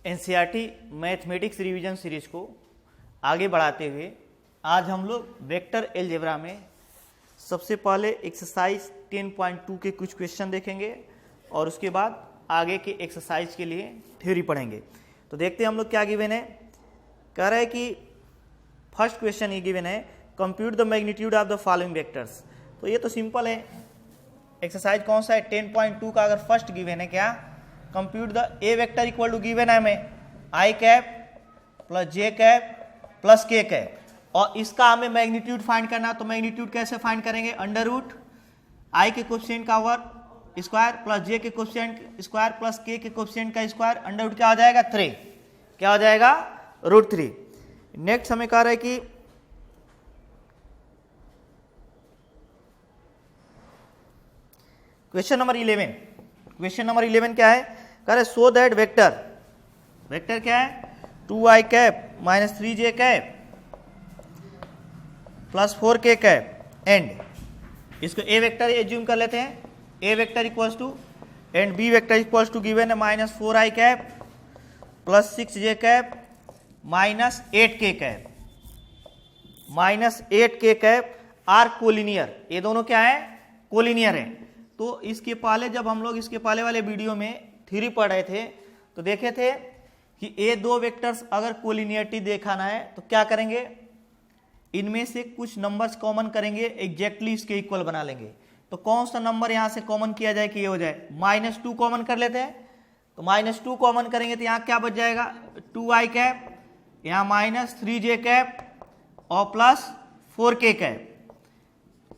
NCERT mathematics revision series को आगे बढ़ाते हुए आज हम लोग वेक्टर अलजेब्रा में सबसे पहले एक्सरसाइज 10.2 के कुछ क्वेश्चन देखेंगे और उसके बाद आगे के एक्सरसाइज के लिए थ्योरी पढ़ेंगे। तो देखते हैं हम लोग क्या गिवन है। कह रहे हैं कि फर्स्ट क्वेश्चन ये गिवन है, compute the magnitude of the following vectors. तो ये तो सिंपल है। एक्सरसाइज कौन सा है, 10.2 का अगर फर्स्ट गिवन है क्या, compute the a vector equal to given है हमें i cap plus J cap plus k cap, और इसका हमें मैग्नीट्यूड फाइंड करना है। तो मैग्नीट्यूड कैसे फाइंड करेंगे, अंडर रूट आई के कोएफिशिएंट का वर्ग स्क्वायर प्लस जे के कोएफिशिएंट स्क्वायर प्लस के कोएफिशिएंट का स्क्वायर, अंडर रूट क्या हो जाएगा 3, क्या हो जाएगा √3। नेक्स्ट हमें कह रहा है कि क्वेश्चन नंबर 11, क्वेश्चन नंबर 11 क्या है, कह रहे सो दैट वेक्टर क्या है 2i cap minus 3j cap plus 4k cap and इसको ए वेक्टर एज्यूम कर लेते हैं, A vector equals to and B vector equals to given है minus 4i cap plus 6j cap minus 8k cap minus 8k cap are collinear. ये दोनों क्या है, collinear है। तो इसके पहले जब हम लोग इसके पहले वाले वीडियो में थ्योरी पढ़ रहे थे तो देखे थे कि ये दो वेक्टर्स अगर कोलिनियरिटी दिखाना है तो क्या करेंगे, इनमें से कुछ नंबर्स कॉमन करेंगे, एग्जैक्टली इसके इक्वल बना लेंगे। तो कौन सा नंबर यहां से कॉमन किया जाए कि ये हो जाए, -2 कॉमन कर लेते हैं। तो -2 कॉमन करेंगे तो यहाँ क्या बच जाएगा 2i कैप, यहाँ -3j कैप और प्लस 4k कैप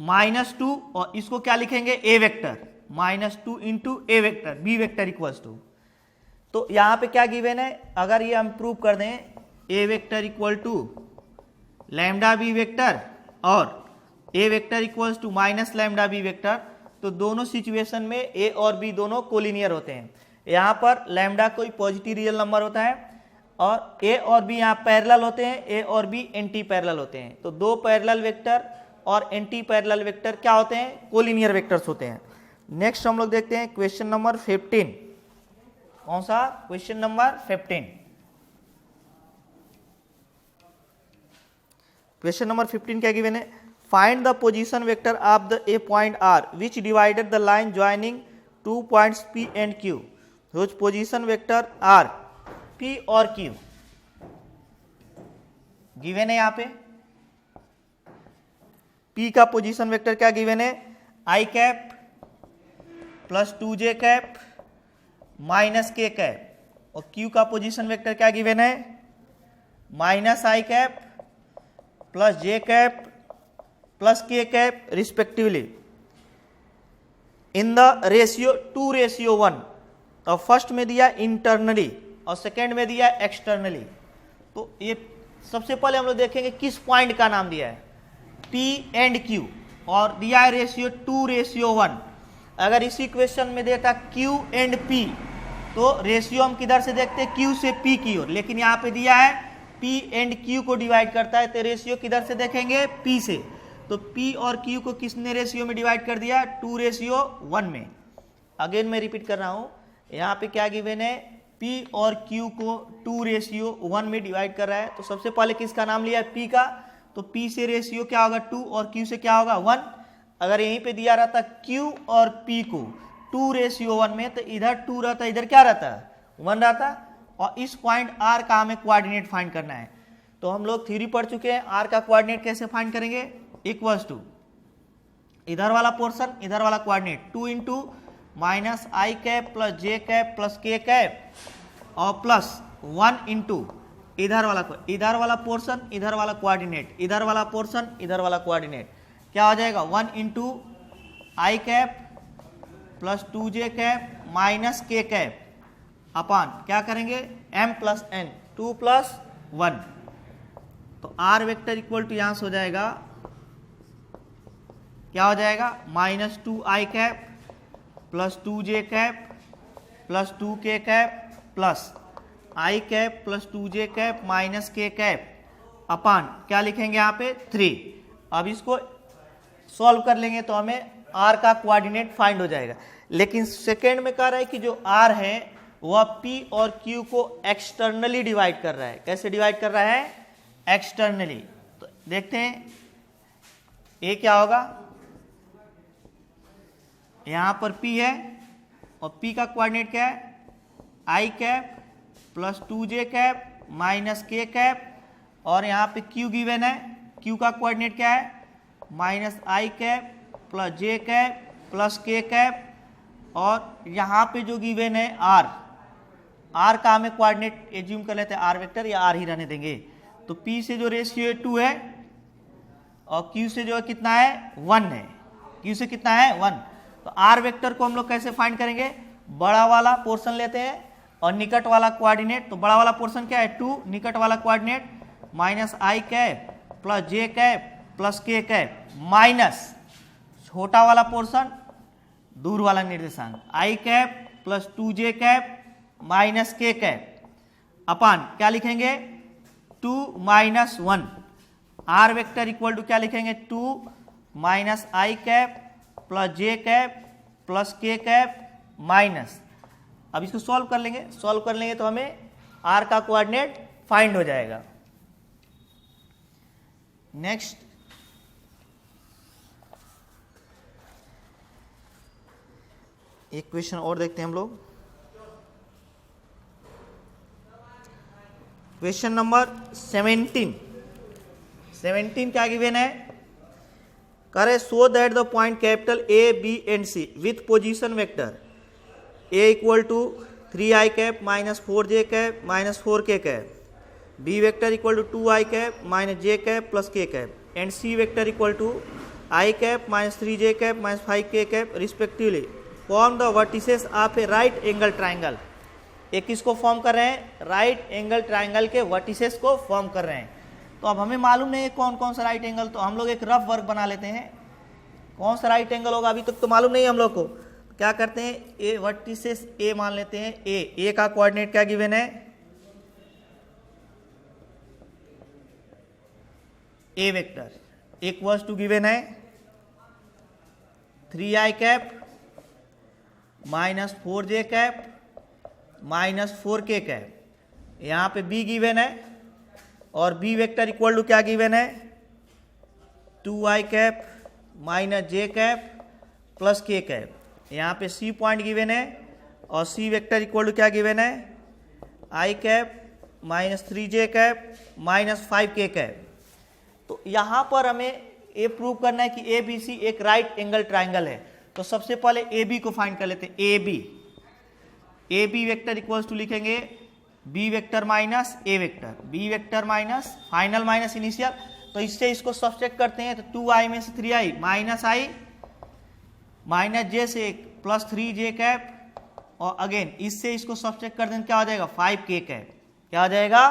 -2, और इसको क्या लिखेंगे A vector, -2 into A vector B vector equals to. तो यहां पे क्या गिवन है, अगर ये हम प्रूव कर दें A vector equal to lambda B vector और A vector equals to minus lambda B vector, तो दोनों सिचुएशन में ए और बी दोनों कोलिनियर होते हैं। यहां पर लैम्डा कोई पॉजिटिव रियल नंबर होता है और ए और बी यहाँ पैरेलल होते हैं, ए और बी एंटी पैरेलल होते हैं। तो दो पैरेलल वेक्टर और एंटी पैरेलल वेक्टर क्या होते हैं, कोलिनियर वेक्टर्स होते हैं। नेक्स्ट हम लोग देखते हैं क्वेश्चन नंबर 15। कौन सा, क्वेश्चन नंबर 15। क्वेश्चन नंबर 15 क्या गिवन है, find the position vector of the a point R which divided the line joining 2 points P and Q, which position vector are P और Q given है। यहाँ पे P का position vector क्या given है, i cap plus 2j cap minus k cap, और Q का position vector क्या गिवन है -i cap plus j cap plus k cap respectively in the ratio 2:1। और फर्स्ट में दिया इंटरनली और सेकेंड में दिया एक्सटर्नली। तो ये सबसे पहले हम लोग देखेंगे किस पॉइंट का नाम दिया है, P एंड Q, और दिया है रेशियो 2:1। अगर इसी क्वेश्चन में देता Q एंड P तो रेशियो हम किधर से देखते हैं, Q से P की ओर, लेकिन यहाँ पे दिया है P एंड Q को डिवाइड करता है तो रेशियो किधर से देखेंगे, P से। तो P और Q को किसने रेशियो में डिवाइड कर दिया, 2:1 में। अगेन मैं रिपीट कर रहा हूँ, यहाँ पे क्या गिवन है, P और Q को 2:1 में डिवाइड कर रहा है। तो सबसे पहले किसका नाम लिया है, P का, तो P से रेशियो क्या होगा 2 और Q से क्या होगा 1। अगर यहीं पे दिया रहता Q और P को 2:1 में तो इधर 2 रहता, इधर क्या रहता 1 रहता, और इस पॉइंट R का हमें कोऑर्डिनेट फाइंड करना है। तो हम लोग थ्योरी पढ़ चुके हैं, R का कोऑर्डिनेट कैसे फाइंड करेंगे, इक्वल्स टू इधर वाला पोर्शन इधर वाला coordinate 2 into -i cap plus j cap plus k cap और प्लस 1 इंटू इधर वाला पोर्शन इधर वाला कोऑर्डिनेट, इधर वाला पोर्शन इधर वाला कोऑर्डिनेट, क्या हो जाएगा 1 into I cap plus 2j cap minus k cap अपान क्या करेंगे m प्लस n 2 प्लस 1। तो r वेक्टर इक्वल टू यहां से हो जाएगा, क्या हो जाएगा -2i cap plus 2j cap plus 2k cap plus i cap plus 2j cap minus k cap अपान क्या लिखेंगे यहाँ पे 3। अब इसको सॉल्व कर लेंगे तो हमें r का कोऑर्डिनेट फाइंड हो जाएगा। लेकिन सेकेंड में कह रहा है कि जो r है वह P और Q को एक्सटर्नली डिवाइड कर रहा है। कैसे डिवाइड कर रहा है? एक्सटर्नली। तो देखते हैं A क्या होगा। यहां पर P है और P का कोऑर्डिनेट क्या है? I cap plus 2j cap minus k cap, और यहाँ पे Q गिवन है। Q का कोऑर्डिनेट क्या है? Minus I cap plus j cap plus k cap, और यहाँ पे जो गिवन है R का हमें कोऑर्डिनेट एज्यूम कर लेते हैं R वेक्टर, या R ही रहने देंगे। तो P से जो रेशियो है 2 है और Q से जो है कितना है? 1 है। Q से कितना है? 1। तो R वेक्टर को हम लोग कैसे फाइंड करेंगे? बड़ा वाला पोर्शन लेते हैं और निकट वाला कोऑर्डिनेट। तो बड़ा वाला पोर्शन क्या है? 2, निकट वाला coordinate minus I cap plus j cap plus k cap, minus छोटा वाला पोर्शन दूर वाला निर्देशांक I cap plus 2j cap minus k cap, अपान क्या लिखेंगे? 2 minus 1। R vector equal to क्या लिखेंगे? 2 minus I cap plus j cap plus k cap minus. अब इसको सॉल्व कर लेंगे। सॉल्व कर लेंगे तो हमें R का कोऑर्डिनेट फाइंड हो जाएगा। नेक्स्ट, एक क्वेश्चन और देखते हैं हम लोग। क्वेश्चन नंबर 17 क्या गिवन है? करे so that the point capital A, B and C with position vector A equal to 3I cap minus 4j cap minus 4k cap, B vector equal to 2I cap minus j cap plus k cap, and C vector equal to I cap minus 3j cap minus 5k cap respectively form the vertices of a right angle triangle. एक किसको form कर रहे हैं? Right angle triangle के vertices को form कर रहे हैं। तो अब हमें मालूम नहीं है कौन कौन सा राइट एंगल, तो हम लोग एक रफ वर्क बना लेते हैं। कौन सा राइट एंगल होगा अभी तक तो मालूम नहीं है हम लोग को। क्या करते हैं? ए वर्टिसेस ए मान लेते हैं। ए का कोऑर्डिनेट क्या गिवन है? ए वेक्टर इक्वल्स टू गिवन है 3I cap minus 4j cap minus 4k cap. यहाँ पे B गिवन है और B वेक्टर इक्वल टू क्या गिवन है? 2I cap minus j cap plus k cap. यहाँ पे C पॉइंट गिवन है और C वेक्टर इक्वल टू क्या गिवन है? I cap minus 3j cap minus 5k cap. तो यहाँ पर हमें ये प्रूव करना है कि ABC एक राइट एंगल ट्राइंगल है। तो सबसे पहले AB को फाइंड कर लेते हैं। AB वेक्टर इक्वल्स टू लिखेंगे B vector minus A vector, B vector minus final minus initial. तो इससे इसको सब्सट्रैक्ट करते हैं तो 2I में से 3I minus I minus j से प्लस 3j कैप, और अगेन इससे इसको सब्सट्रैक्ट कर दें क्या हो जाएगा? 5k cap. क्या हो जाएगा?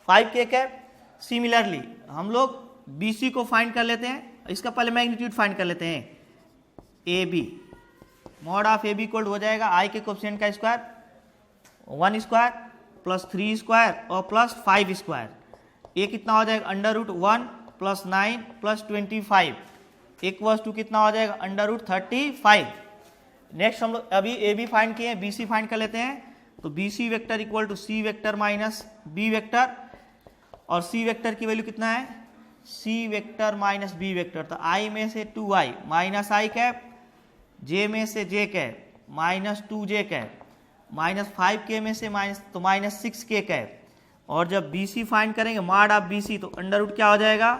5k cap. सिमिलरली हम लोग BC को फाइंड कर लेते हैं। इसका पहले मैग्नीट्यूड फाइंड कर लेते हैं। AB mod of AB equal हो जाएगा I के कोएफिशिएंट का स्क्वायर 1 स्क्वायर प्लस 3 स्क्वायर और प्लस 5 स्क्वायर। ये कितना हो जाएगा? Under root 1 plus 9 plus 25 equals to कितना हो जाएगा? Under root 35। नेक्स्ट हम लोग अभी AB फाइंड किए हैं, BC फाइंड कर लेते हैं। तो BC vector equal to C vector minus B vector, और C वेक्टर की वैल्यू कितना है? C vector minus B vector. तो I में से 2I minus I cap, J में से J cap minus 2J cap, minus 5K में से माइनस 6K कैप। और जब BC फाइंड करेंगे मॉड ऑफ BC तो अंडर रूट क्या हो जाएगा?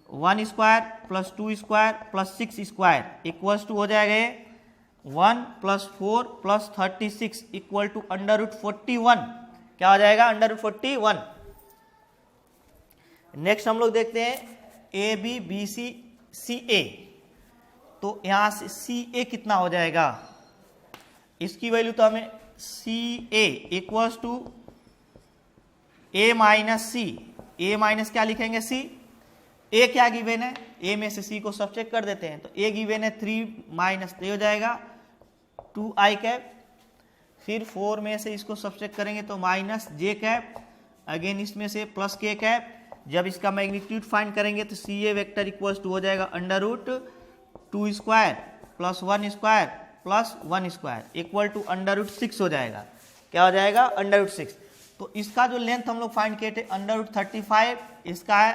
1 square plus 2 square plus 6 square equals to हो जाएगा 1 plus 4 plus 36 equal to under root 41। क्या हो जाएगा? Under root 41। नेक्स्ट हम लोग देखते हैं AB BC CA। तो यहां से CA कितना हो जाएगा? इसकी वैल्यू तो हमें CA equals to A minus C। A minus क्या लिखेंगे? C। A क्या गिवन है? A में से C को सब्ट्रैक्ट कर देते हैं। तो A गिवन है 3 माइनस ये हो जाएगा 2I कैप, फिर 4 में से इसको सब्ट्रैक्ट करेंगे तो माइनस J कैप, अगेन इसमें से प्लस K कैप। जब इसका मैग्नीट्यूड फाइंड करेंगे तो CA वेक्टर इक्वल्स टू हो जाएगा under root 2 square plus 1 square plus 1 square equal to under root 6 हो जाएगा। क्या हो जाएगा √6। तो इसका जो लेंथ हम लोग फाइंड किए थे √35, इसका है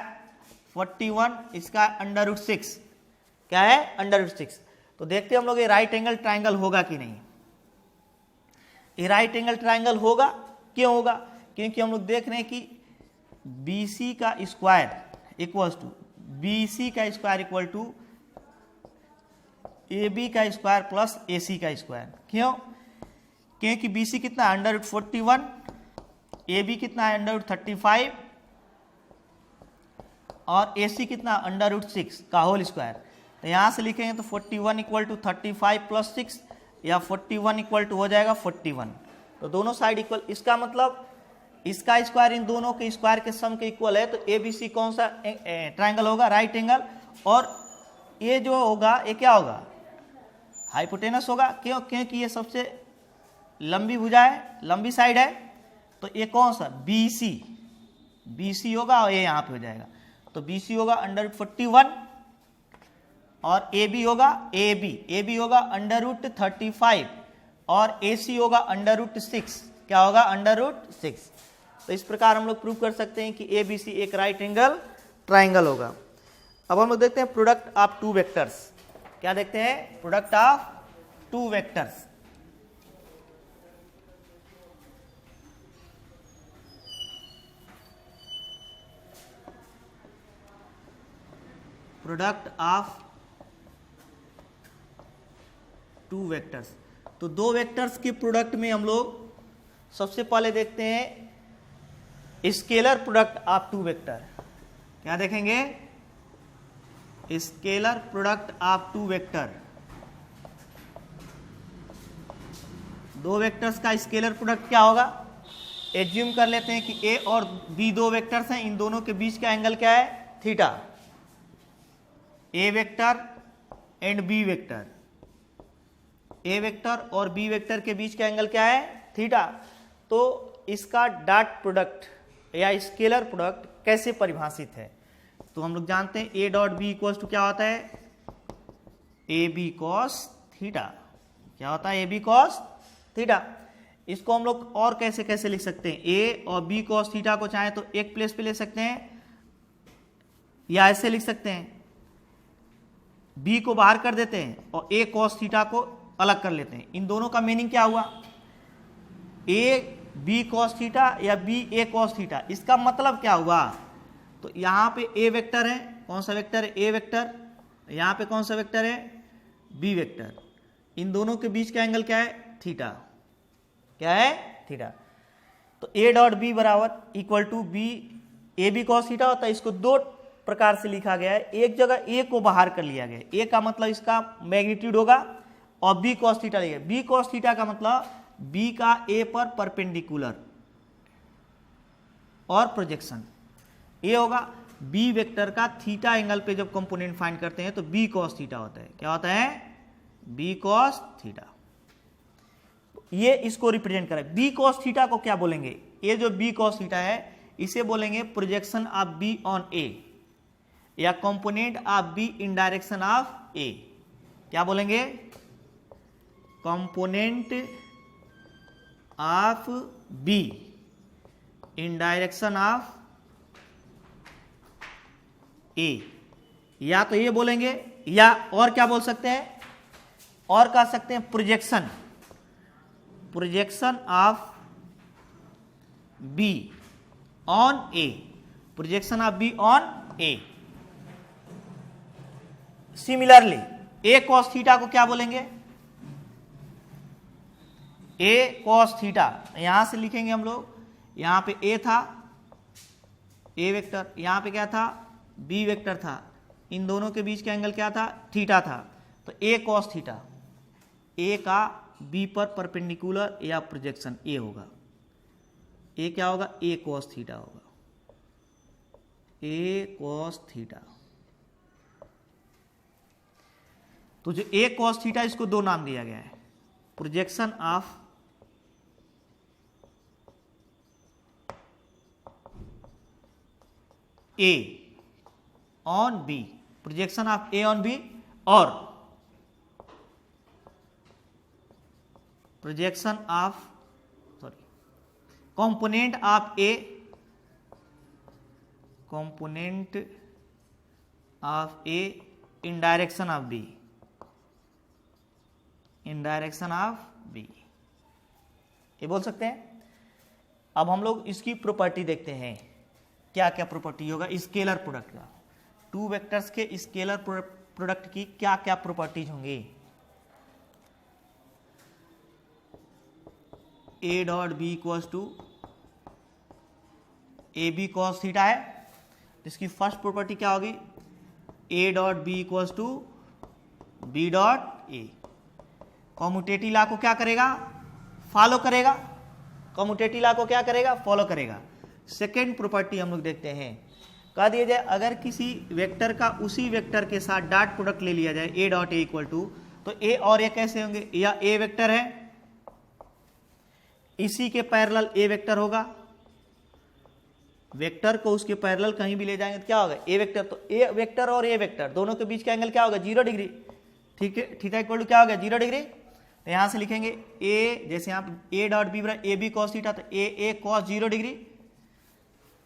41, इसका है √6, क्या है √6। तो देखते हैं हम लोग ये राइट एंगल ट्राइंगल होगा कि नहीं। ये राइट एंगल ट्राइंगल होगा, क्यों होगा, क्योंकि हम लोग देख रहे हैं कि BC का square equal to equal to AB का स्क्वायर प्लस AC का स्क्वायर। क्यों, क्योंकि BC कितना है √41, AB कितना है √35 और AC कितना √6 का होल स्क्वायर। तो यहां से लिखेंगे तो 41 इक्वल टू 35 प्लस 6 या 41 इक्वल टू हो जाएगा 41। तो दोनों साइड इक्वल, इसका मतलब इसका स्क्वायर इन दोनों के स्क्वायर के सम के इक्वल है। तो ABC कौन सा ट्राइंगल होगा, राइट एंगल। और ये जो होगा ये क्या होगा, हाइपोटेनस होगा। क्यों, क्योंकि ये सबसे लंबी भुजा है, लंबी साइड है। तो ये कौन सा BC होगा और ये यहाँ पे हो जाएगा। तो BC होगा √41 और AB होगा AB होगा √35 और AC होगा √6, क्या होगा √6। तो इस प्रकार हम लोग प्रूव कर सकते हैं कि ABC एक राइट एंगल ट्राइंगल होगा। अब हम लोग देखते हैं प्रोडक्ट ऑफ टू वेक्टर्स। क्या देखते हैं, product of two vectors. Product of two vectors. तो दो वेक्टर्स के प्रोडक्ट में हम लोग सबसे पहले देखते हैं scalar product of two vector. क्या देखेंगे, scalar product of two vector. दो वेक्टर्स का स्केलर प्रोडक्ट क्या होगा, एज्यूम कर लेते हैं कि A और B दो वेक्टर्स हैं, इन दोनों के बीच का एंगल क्या है, theta. A vector and B vector, A vector और B वेक्टर के बीच का एंगल क्या है, थीटा। तो इसका डॉट प्रोडक्ट या स्केलर प्रोडक्ट कैसे परिभाषित है, तो हम लोग जानते हैं A dot B equals to क्या होता है, AB cos थीटा। क्या होता है, AB cos थीटा। इसको हम लोग और कैसे कैसे लिख सकते हैं, A और B cos थीटा को चाहे तो एक प्लेस पे ले सकते हैं या ऐसे लिख सकते हैं, B को बाहर कर देते हैं और A cos थीटा को अलग कर लेते हैं। इन दोनों का मीनिंग क्या हुआ, A B cos थीटा या B A cos थीटा। इसका मतलब क्या हुआ, तो यहाँ पे A वेक्टर है, कौन सा वेक्टर है, A वेक्टर। यहाँ पे कौन सा वेक्टर है, B वेक्टर। इन दोनों के बीच का एंगल क्या है, थीटा। क्या है, थीटा। तो A डॉट B बराबर equal to B A B cos theta होता है। इसको दो प्रकार से लिखा गया है, एक जगह A को बाहर कर लिया गया, A का मतलब इसका मैग्नीट्यूड होगा और B cos थीटा लिया। B cos थीटा का मतलब B का A पर परपेंडिकुलर और प्रोजेक्शन ये होगा। B वेक्टर का थीटा एंगल पे जब कंपोनेंट फाइंड करते हैं तो B cos थीटा होता है। क्या होता है, B cos थीटा। ये इसको रिप्रेजेंट करें। B cos थीटा को क्या बोलेंगे, ये जो B cos थीटा है इसे बोलेंगे projection of B on A या component of B in direction of A। क्या बोलेंगे, component of B in direction of A। या तो ये बोलेंगे या और क्या बोल सकते हैं, और कह सकते हैं projection of B on A, projection of B on A। Similarly A cos theta को क्या बोलेंगे, A cos थीटा। यहां से लिखेंगे हम लोग, यहां पे A था A वेक्टर, यहां पे क्या था, B वेक्टर था। इन दोनों के बीच का एंगल क्या था, थीटा था। तो A cos थीटा, A का B पर परपेंडिकुलर या प्रोजेक्शन A होगा। A क्या होगा, A cos थीटा होगा, A cos थीटा। तो जो A cos थीटा, इसको दो नाम दिया गया है, projection of A on B, projection of A on B और projection of component of A, component of A in direction of B, in direction of B, ये बोल सकते हैं। अब हम लोग इसकी प्रॉपर्टी देखते हैं, क्या क्या प्रॉपर्टी होगा स्केलर प्रोडक्ट का। टू वेक्टर्स के स्केलर प्रोडक्ट की क्या क्या प्रॉपर्टीज होंगी। A dot b equals to a B cos theta है, तो इसकी फर्स्ट प्रॉपर्टी क्या होगी, a dot b equals to b dot a. Commutative law को क्या करेगा, फॉलो करेगा, कॉम्यूटेटिव लॉ को क्या करेगा, फॉलो करेगा। सेकेंड प्रॉपर्टी हम लोग देखते हैं, कह दिया जाए अगर किसी वेक्टर का उसी वेक्टर के साथ डॉट प्रोडक्ट ले लिया जाए a dot a equal to, तो ए और ए कैसे होंगे, या ए वेक्टर है इसी के पैरेलल ए वेक्टर होगा, वेक्टर को उसके पैरेलल कहीं भी ले जाएंगे तो क्या होगा ए वेक्टर, तो ए वेक्टर और ए वेक्टर दोनों के बीच का एंगल क्या होगा 0 डिग्री, ठीक है, थीटा इक्वल टू क्या होगा 0 डिग्री। तो यहां से लिखेंगे ए, जैसे यहाँ ए डॉट बी बराबर ए बी कॉस थीटा, तो ए कॉस 0 डिग्री,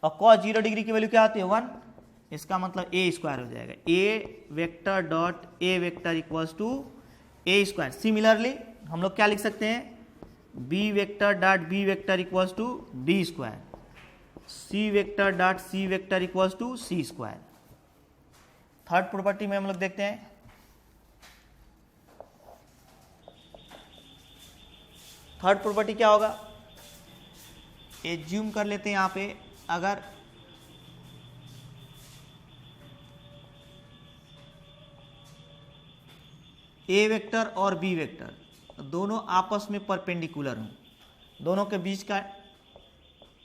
और कॉस 0 डिग्री की वैल्यू क्या आती है 1, इसका मतलब ए स्क्वायर हो जाएगा, A vector dot A vector equals to A square. Similarly हम लोग क्या लिख सकते हैं, B vector dot B vector equals to B square, C vector dot C vector equals to C square. Third property में हम लोग देखते हैं, थर्ड प्रॉपर्टी क्या होगा, एज्यूम कर लेते हैं यहां पे अगर ए वेक्टर और बी वेक्टर दोनों आपस में परपेंडिकुलर हों, दोनों के बीच का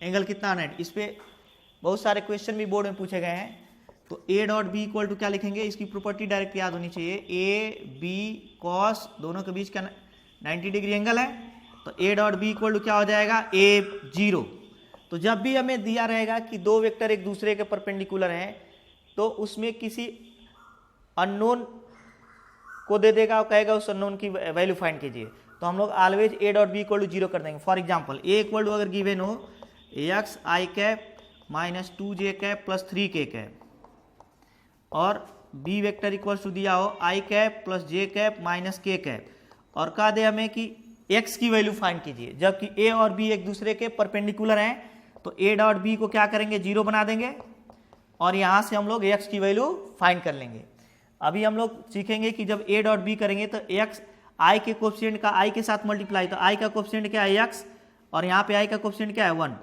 एंगल कितना आना है, इस पे बहुत सारे क्वेश्चन भी बोर्ड में पूछे गए हैं। तो ए डॉट बी इक्वल टू क्या लिखेंगे, इसकी प्रॉपर्टी डायरेक्ट याद होनी चाहिए, ए बी कॉस दोनों के बीच का 90 डिग्री एंगल है, तो ए डॉट बी इक्वल टू क्या हो जाएगा ए 0। तो जब भी हमें दिया रहेगा कि दो वेक्टर एक दूसरे के परपेंडिकुलर हैं, तो उसमें किसी अननोन को दे देगा और कहेगा उस अननोन की वैल्यू फाइंड कीजिए, तो हम लोग always A dot B equal to 0 कर देंगे। For example A equal to अगर गिवन हो X I cap minus 2j cap plus 3k cap, और बी वेक्टर इक्वल टू दिया हो I cap plus J cap minus K cap, और कहा दे हमें कि x की वैल्यू फाइंड कीजिए, जबकि a और b एक दूसरे के परपेंडिकुलर हैं, तो a डॉट b को क्या करेंगे 0 बना देंगे, और यहां से हम लोग x की वैल्यू फाइंड कर लेंगे। अभी हम लोग सीखेंगे कि जब a डॉट b करेंगे तो x i के कोएफिशिएंट का i के साथ मल्टीप्लाई, तो i का कोएफिशिएंट क्या है x, और यहाँ पे i का कोएफिशिएंट क्या है 1,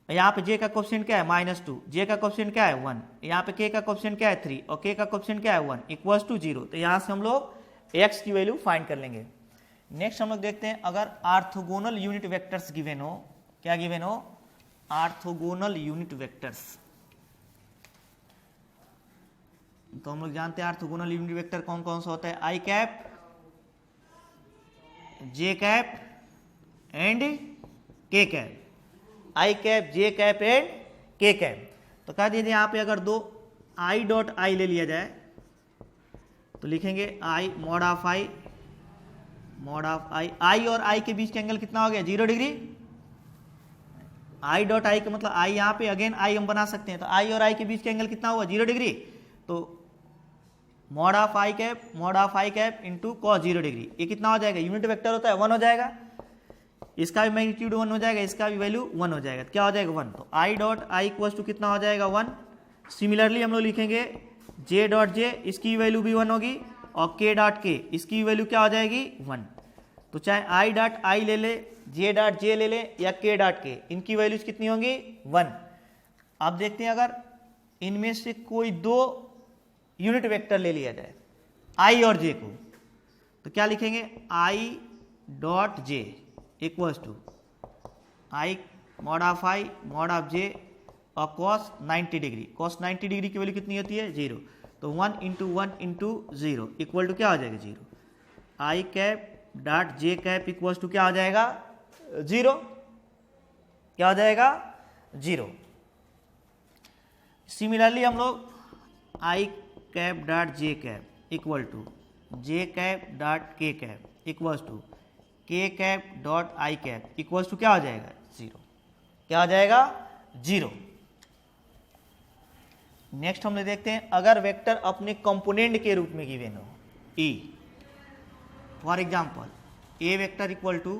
यहाँ पे j का कोएफिशिएंट क्या है -2, j का कोएफिशिएंट क्या है 1, यहाँ पे k का कोएफिशिएंट क्या है 3, और k का कोएफिशिएंट क्या है 1 इक्वल्स टू 0। तो यहाँ से हम लोग x की वैल्यू फाइंड कर लेंगे। नेक्स्ट हम लोग देखते हैं अगर ऑर्थोगोनल यूनिट वेक्टर्स गिवन हो, क्या गिवन हो, ऑर्थोगोनल यूनिट वेक्टर्स। तो हम लोग जानते हैं ऑर्थोगोनल यूनिट वेक्टर कौन कौन सा होता है, आई कैप, जे कैप एंड के cap, I cap J cap and के कैप। तो कह दीजिए यहाँ पे अगर दो आई डॉट आई ले लिया जाए तो लिखेंगे I mod of I, mod of I, I और आई के बीच का एंगल कितना हो गया 0 डिग्री, आई डॉट आई का मतलब आई यहाँ पे अगेन आई हम बना सकते हैं, तो आई और आई के बीच का एंगल कितना हुआ 0 डिग्री, तो mod of I cap into cos 0 degree, ये कितना हो जाएगा, यूनिट वेक्टर होता है 1 हो जाएगा, इसका भी मैग्नीट्यूड 1 हो जाएगा, इसका भी वैल्यू 1 हो जाएगा, तो क्या हो जाएगा 1, तो i dot i equals to कितना हो जाएगा 1। सिमिलरली हम लोग लिखेंगे जे डॉट जे, इसकी वैल्यू भी 1 होगी, और के डॉट के, इसकी वैल्यू क्या हो जाएगी 1। तो चाहे आई डॉट आई ले ले, जे डॉट जे ले ले, या के डॉट के, इनकी वैल्यूज कितनी होंगी 1। अब देखते हैं अगर इनमें से कोई दो यूनिट वेक्टर ले लिया जाए आई और जे को, तो क्या लिखेंगे I dot J equals to I mod of I mod of J और कॉस 90 डिग्री, कॉस 90 डिग्री की वैल्यू कितनी होती है 0, तो 1 इंटू 1 इंटू 0 इक्वल टू क्या हो जाएगा 0, I cap dot J cap equals to क्या हो जाएगा 0, क्या हो जाएगा 0। सिमिलरली हम लोग I cap dot J cap equal to J cap dot K cap equals to K cap dot I cap equals to क्या हो जाएगा 0। क्या आ जाएगा 0। नेक्स्ट हम देखते हैं अगर वेक्टर अपने कंपोनेंट के रूप में गिवन हो ई, for example A vector equal to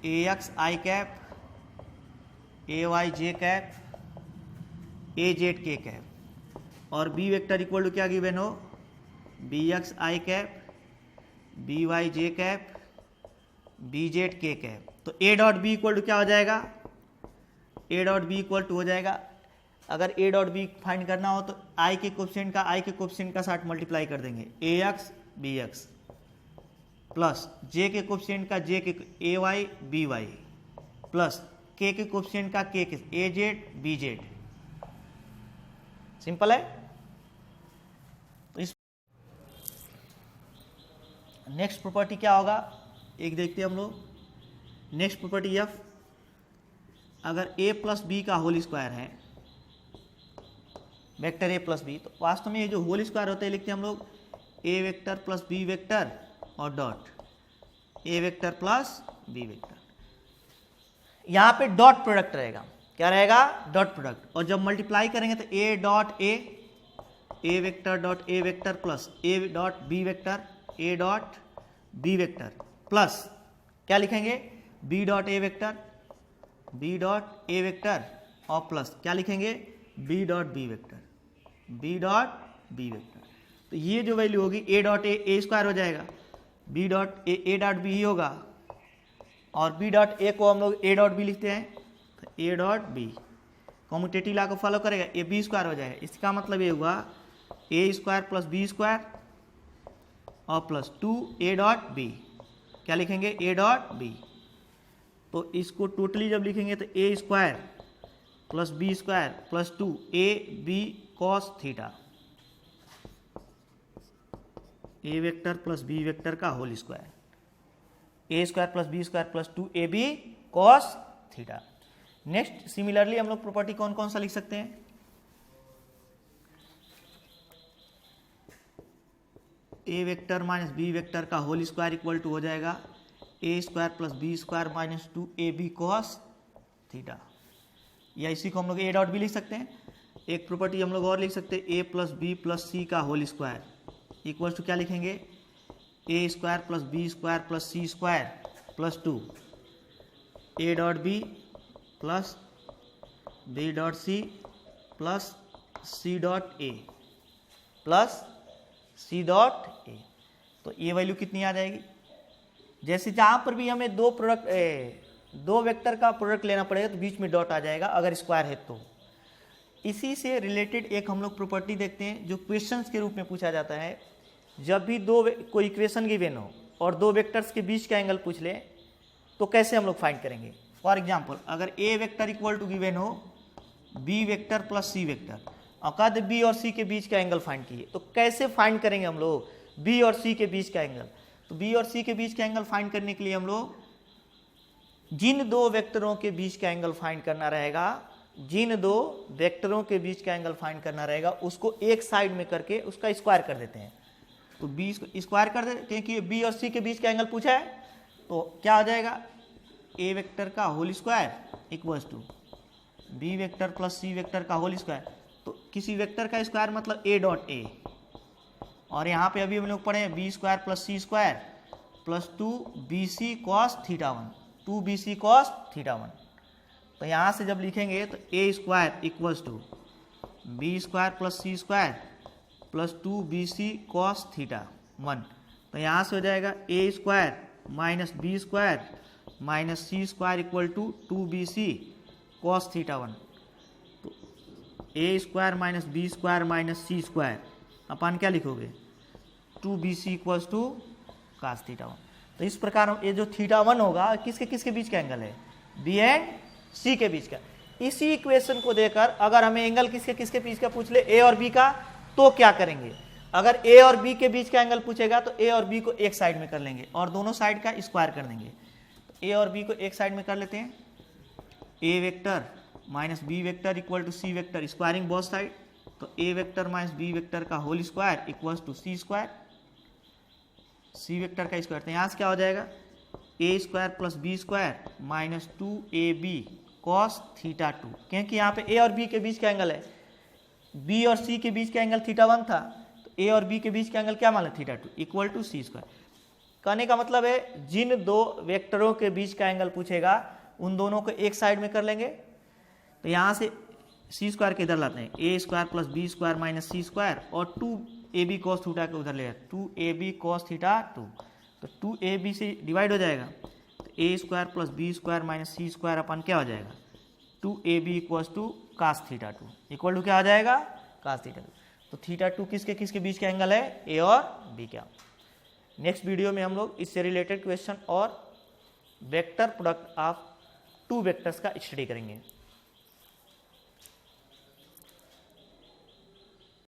A X I cap, A Y J cap, A Z K cap, और बी वेक्टर इक्वल टू क्या गिवन हो B X I cap, B Y J cap, B Z K cap. तो ए dot B equal to क्या हो जाएगा, A dot B equal to हो जाएगा, अगर ए डॉट बी फाइंड करना हो तो आई के कोएफिशिएंट का साथ मल्टीप्लाई कर देंगे, ए एक्स बी एक्स प्लस जे के कोएफिशिएंट का जे के ए वाई बी वाई प्लस के कोएफिशिएंट का के ए जेड बी जेड। सिंपल है। तो इस नेक्स्ट प्रॉपर्टी क्या होगा, एक देखते हैं हम लोग। नेक्स्ट प्रॉपर्टी एफ, अगर ए प्लस बी का होल स्क्वायर है वेक्टर ए प्लस बी, तो वास्तव में ये जो होल स्क्वायर होता है लिखते हैं हम लोग a vector plus B vector और डॉट ए वेक्टर प्लस बी वेक्टर। यहां पे डॉट प्रोडक्ट रहेगा, क्या रहेगा डॉट प्रोडक्ट, और जब मल्टीप्लाई करेंगे तो ए dot A vector dot A vector plus a dot B vector a dot B vector plus क्या लिखेंगे बी डॉट ए वेक्टर बी डॉट ए वेक्टर और प्लस क्या लिखेंगे b dot B vector b dot B vector. तो ये जो value होगी a dot A square हो जाएगा, B dot A dot B ही होगा, और बी डॉट ए को हम लोग ए डॉट बी लिखते हैं, तो ए डॉट बी कॉम्यूटेटिव लॉ को फॉलो करेगा, ए बी स्क्वायर हो जाएगा। इसका मतलब ये हुआ ए स्क्वायर प्लस बी स्क्वायर और प्लस 2 ए डॉट बी, क्या लिखेंगे ए डॉट बी। तो इसको टोटली जब लिखेंगे तो A square plus B square plus 2 A B cos theta, A vector plus B vector का whole square, A square plus B square plus 2 A B cos theta. Next similarly हम लोग property कौन कौन सा लिख सकते हैं, A vector minus B vector का होल स्क्वायर इक्वल टू हो जाएगा A square plus B square minus 2 A B cos theta, या इसी को हम लोग ए डॉट बी लिख सकते हैं। एक प्रॉपर्टी हम लोग और लिख सकते हैं A plus B plus C का होल स्क्वायर इक्वल टू क्या लिखेंगे A square plus B square plus C square plus 2 A dot B plus B dot C plus C dot A plus C dot A. तो ये value कितनी आ जाएगी, जैसे जहां पर भी हमें दो वेक्टर का प्रोडक्ट लेना पड़ेगा तो बीच में डॉट आ जाएगा अगर स्क्वायर है तो। इसी से रिलेटेड एक हम लोग प्रॉपर्टी देखते हैं जो क्वेश्चंस के रूप में पूछा जाता है। जब भी कोई इक्वेशन गिवन हो और दो वेक्टर्स के बीच का एंगल पूछ ले तो कैसे हम लोग फाइंड करेंगे। फॉर एग्जांपल अगर ए वेक्टर इक्वल टू गिवन हो B vector plus C vector और कद बी और सी के बीच का एंगल फाइंड कीजिए, तो कैसे फाइंड करेंगे हम लोग बी और सी के बीच का एंगल। तो बी और सी के बीच का एंगल फाइंड करने के लिए हम लोग जिन दो वेक्टरों के बीच का एंगल फाइंड करना रहेगा, जिन दो वेक्टरों के बीच का एंगल फाइंड करना रहेगा उसको एक साइड में करके उसका स्क्वायर कर देते हैं। तो बी स्क्वायर कर देते क्योंकि बी और सी के बीच का एंगल पूछा है, तो क्या हो जाएगा ए वेक्टर का whole square equals to B vector plus C vector का होल स्क्वायर। तो किसी वेक्टर का स्क्वायर मतलब ए डॉट ए, और यहाँ पे अभी हम लोग पढ़े B square plus C square plus 2 B C cos theta 1 2 B C cos theta 1। तो यहाँ से जब लिखेंगे तो A square equals to B square plus C square plus 2 B C cos theta 1। तो यहाँ से हो जाएगा A square minus B square minus C square equal to 2 B C cos theta 1। तो A square minus B square minus C square अपन क्या लिखोगे 2 B C equals to cos theta 1। तो इस प्रकार ये जो थीटा 1 होगा किसके किसके बीच का एंगल है, बी एंड सी के बीच का। इसी इक्वेशन को देकर अगर हमें एंगल किसके किसके बीच का पूछ ले ए और बी का, तो क्या करेंगे अगर ए और बी के बीच का एंगल पूछेगा तो ए और बी को एक साइड में कर लेंगे और दोनों साइड का स्क्वायर कर देंगे। तो ए और बी को एक साइड में कर लेते हैं, A vector minus B vector equal to C vector squaring both side. तो A vector minus B vector का whole square equals to C square, C vector का स्क्वायर। तो यहाँ से क्या हो जाएगा A square plus B square minus 2ab cos theta 2, क्योंकि यहाँ पे ए और बी के बीच का एंगल है, बी और सी के बीच का एंगल थीटा 1 था, तो ए और बी के बीच का एंगल क्या मान लें theta 2 equal to C square. कहने का मतलब है जिन दो वेक्टरों के बीच का एंगल पूछेगा उन दोनों को एक साइड में कर लेंगे। तो यहाँ से सी स्क्वायर के इधर लाते हैं, A square plus B square minus C square और 2ab कॉस थीटा के उधर ले 2ab कॉस थीटा 2, तो 2ab से डिवाइड हो जाएगा, तो A square plus B square minus C square अपन क्या हो जाएगा 2ab equals to cos theta 2 equal to क्या आ जाएगा कास थीटा 2। तो थीटा 2 किसके बीच का एंगल है, ए और बी का। नेक्स्ट वीडियो में हम लोग इससे रिलेटेड क्वेश्चन और vector product of two vectors का स्टडी करेंगे।